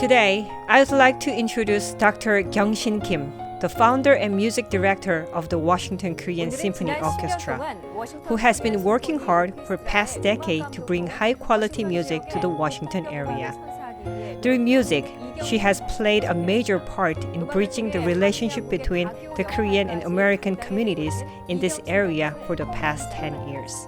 Today, I'd like to introduce Dr. Kyung Shin Kim, the founder and music director of the Washington Korean Symphony Orchestra, who has been working hard for past decade to bring high-quality music to the Washington area. Through music, she has played a major part in bridging the relationship between the Korean and American communities in this area for the past 10 years.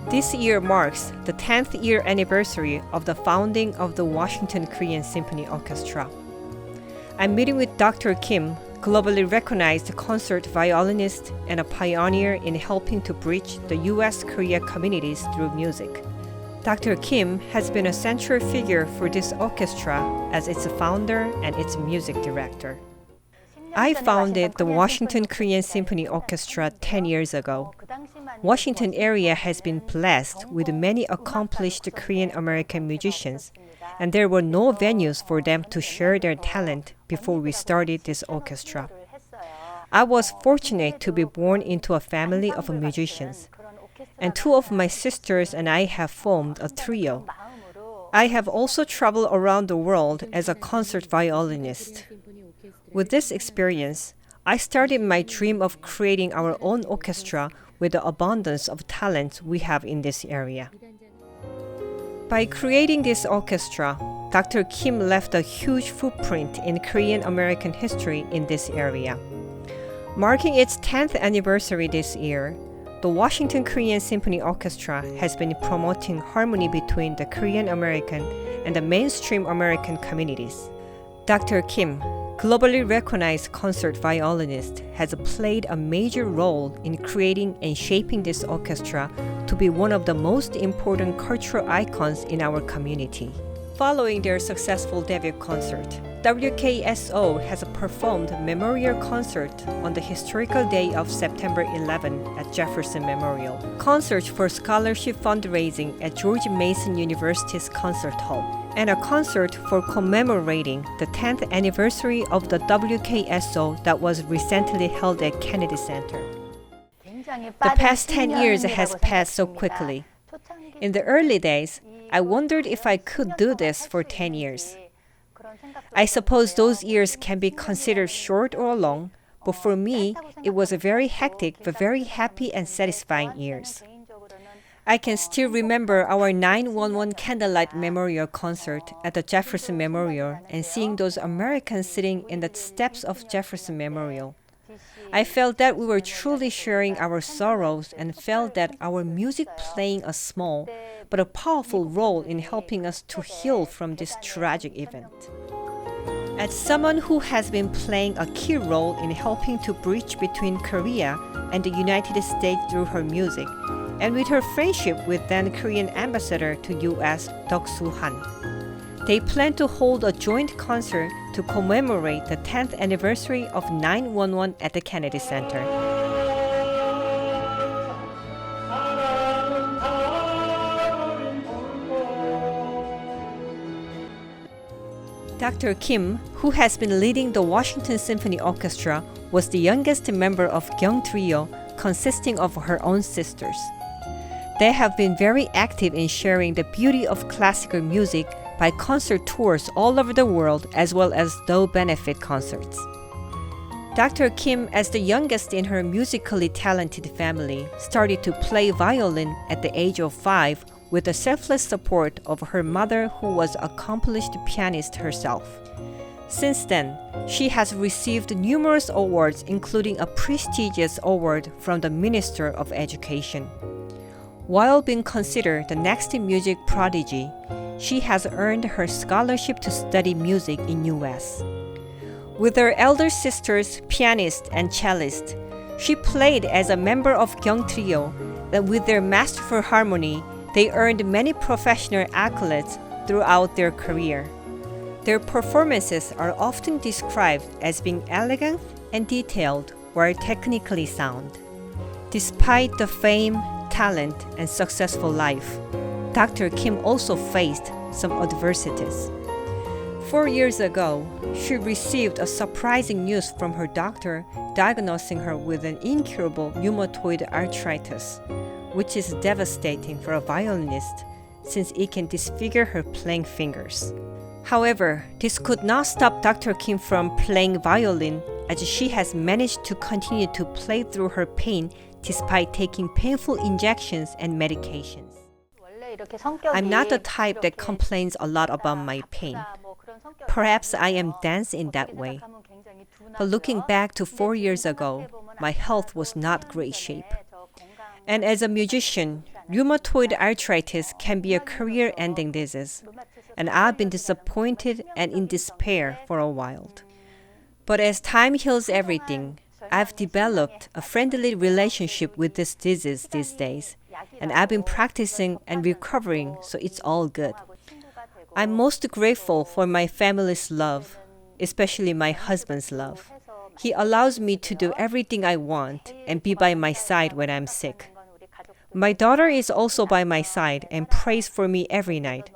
This year marks the 10th year anniversary of the founding of the Washington Korean Symphony Orchestra. I'm meeting with Dr. Kim, globally recognized concert violinist and a pioneer in helping to bridge the US-Korea communities through music. Dr. Kim has been a central figure for this orchestra as its founder and its music director. I founded the Washington Korean Symphony Orchestra 10 years ago. Washington area has been blessed with many accomplished Korean American musicians, and there were no venues for them to share their talent before we started this orchestra. I was fortunate to be born into a family of musicians, and two of my sisters and I have formed a trio. I have also traveled around the world as a concert violinist. With this experience, I started my dream of creating our own orchestra with the abundance of talent we have in this area. By creating this orchestra, Dr. Kim left a huge footprint in Korean American history in this area. Marking its 10th anniversary this year, the Washington Korean Symphony Orchestra has been promoting harmony between the Korean American and the mainstream American communities. Dr. Kim, globally recognized concert violinist, has played a major role in creating and shaping this orchestra to be one of the most important cultural icons in our community. Following their successful debut concert, WKSO has performed a memorial concert on the historical day of September 11 at Jefferson Memorial, concert for scholarship fundraising at George Mason University's Concert Hall, and a concert for commemorating the 10th anniversary of the WKSO that was recently held at Kennedy Center. The past 10 years has passed so quickly. In the early days, I wondered if I could do this for 10 years. I suppose those years can be considered short or long, but for me, it was a very hectic but very happy and satisfying years. I can still remember our 9/11 candlelight memorial concert at the Jefferson Memorial and seeing those Americans sitting in the steps of Jefferson Memorial. I felt that we were truly sharing our sorrows and felt that our music playing a small but a powerful role in helping us to heal from this tragic event. As someone who has been playing a key role in helping to bridge between Korea and the United States through her music, and with her friendship with then Korean ambassador to US, Deok Soo-han, they plan to hold a joint concert to commemorate the 10th anniversary of 9/11 at the Kennedy Center. Dr. Kim, who has been leading the Washington Symphony Orchestra, was the youngest member of Gyeong Trio, consisting of her own sisters. They have been very active in sharing the beauty of classical music by concert tours all over the world as well as those benefit concerts. Dr. Kim, as the youngest in her musically talented family, started to play violin at the age of 5 with the selfless support of her mother, who was an accomplished pianist herself. Since then, she has received numerous awards, including a prestigious award from the Minister of Education. While being considered the next music prodigy, she has earned her scholarship to study music in US. With her elder sisters, pianist and cellist, she played as a member of Gyeong Trio, and with their masterful harmony, they earned many professional accolades throughout their career. Their performances are often described as being elegant and detailed while technically sound. Despite the fame, talent, and successful life, Dr. Kim also faced some adversities. 4 years ago, she received a surprising news from her doctor diagnosing her with an incurable rheumatoid arthritis, which is devastating for a violinist since it can disfigure her playing fingers. However, this could not stop Dr. Kim from playing violin, as she has managed to continue to play through her pain despite taking painful injections and medications. I'm not the type that complains a lot about my pain. Perhaps I am dense in that way. But looking back to 4 years ago, my health was not great shape. And as a musician, rheumatoid arthritis can be a career-ending disease, and I've been disappointed and in despair for a while. But as time heals everything, I've developed a friendly relationship with this disease these days, and I've been practicing and recovering, so it's all good. I'm most grateful for my family's love, especially my husband's love. He allows me to do everything I want and be by my side when I'm sick. My daughter is also by my side and prays for me every night.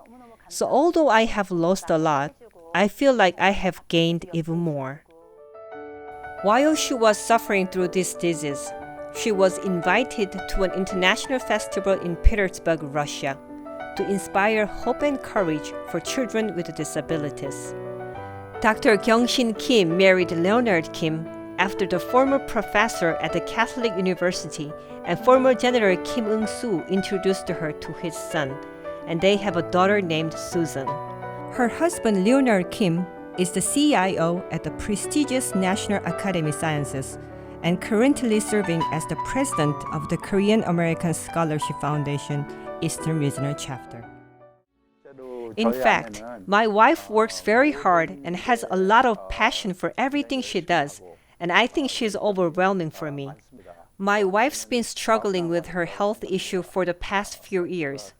So although I have lost a lot, I feel like I have gained even more. While she was suffering through this disease, she was invited to an international festival in Petersburg, Russia, to inspire hope and courage for children with disabilities. Dr. Kyung Shin Kim married Leonard Kim after the former professor at the Catholic University and former General Kim Il-sung introduced her to his son, and they have a daughter named Susan. Her husband Leonard Kim is the CIO at the prestigious National Academy Sciences and currently serving as the president of the Korean American Scholarship Foundation Eastern Regional Chapter. In fact, my wife works very hard and has a lot of passion for everything she does, and I think she's overwhelming for me. My wife's been struggling with her health issue for the past few years,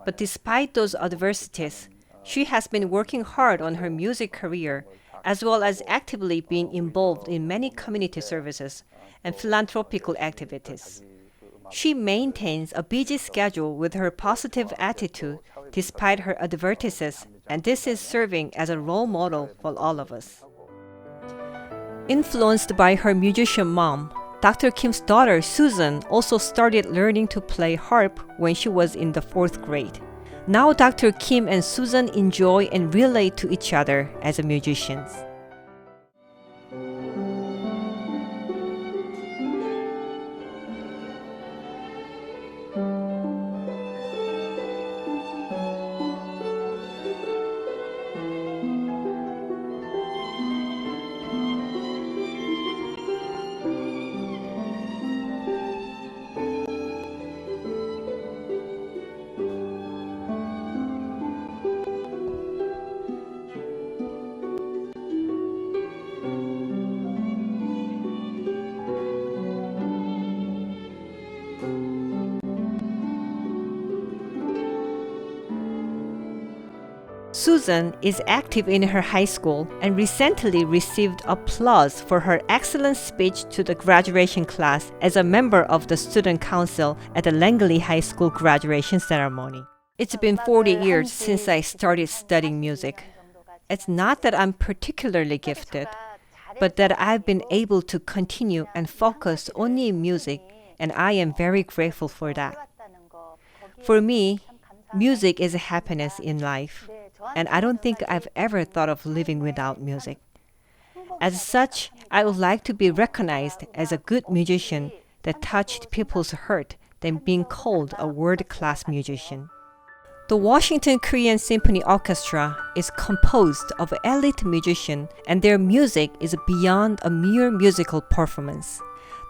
but despite those adversities, she has been working hard on her music career, as well as actively being involved in many community services and philanthropical activities. She maintains a busy schedule with her positive attitude despite her adversities, and this is serving as a role model for all of us. Influenced by her musician mom, Dr. Kim's daughter Susan also started learning to play harp when she was in the 4th grade. Now Dr. Kim and Susan enjoy and relate to each other as musicians. Susan is active in her high school and recently received applause for her excellent speech to the graduation class as a member of the student council at the Langley High School graduation ceremony. It's been 40 years since I started studying music. It's not that I'm particularly gifted, but that I've been able to continue and focus only in music, and I am very grateful for that. For me, music is happiness in life, and I don't think I've ever thought of living without music. As such, I would like to be recognized as a good musician that touched people's heart than being called a world-class musician. The Washington Korean Symphony Orchestra is composed of elite musicians, and their music is beyond a mere musical performance.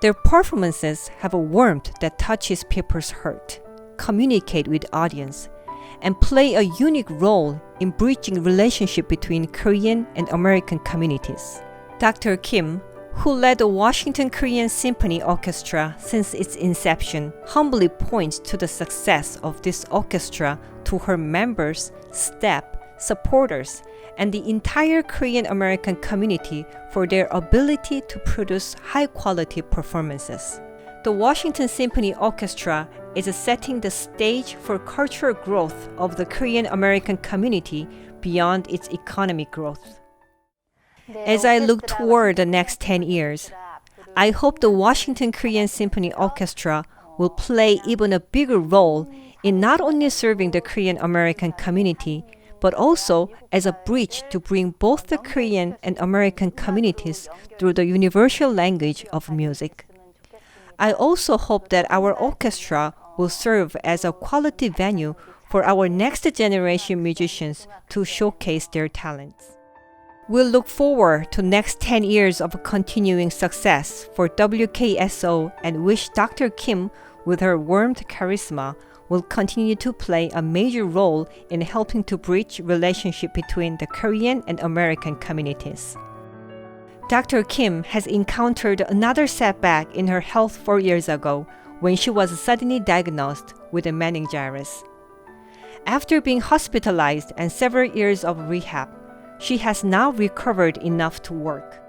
Their performances have a warmth that touches people's heart, communicate with audience, and play a unique role in bridging relationship between Korean and American communities. Dr. Kim, who led the Washington Korean Symphony Orchestra since its inception, humbly points to the success of this orchestra to her members, staff, supporters, and the entire Korean American community for their ability to produce high-quality performances. The Washington Symphony Orchestra is setting the stage for cultural growth of the Korean American community beyond its economic growth. As I look toward the next 10 years, I hope the Washington Korean Symphony Orchestra will play even a bigger role in not only serving the Korean American community, but also as a bridge to bring both the Korean and American communities through the universal language of music. I also hope that our orchestra will serve as a quality venue for our next generation musicians to showcase their talents. We'll look forward to next 10 years of continuing success for WKSO and wish Dr. Kim, with her warmth charisma, will continue to play a major role in helping to bridge relationship between the Korean and American communities. Dr. Kim has encountered another setback in her health 4 years ago when she was suddenly diagnosed with a meningitis. After being hospitalized and several years of rehab, she has now recovered enough to work.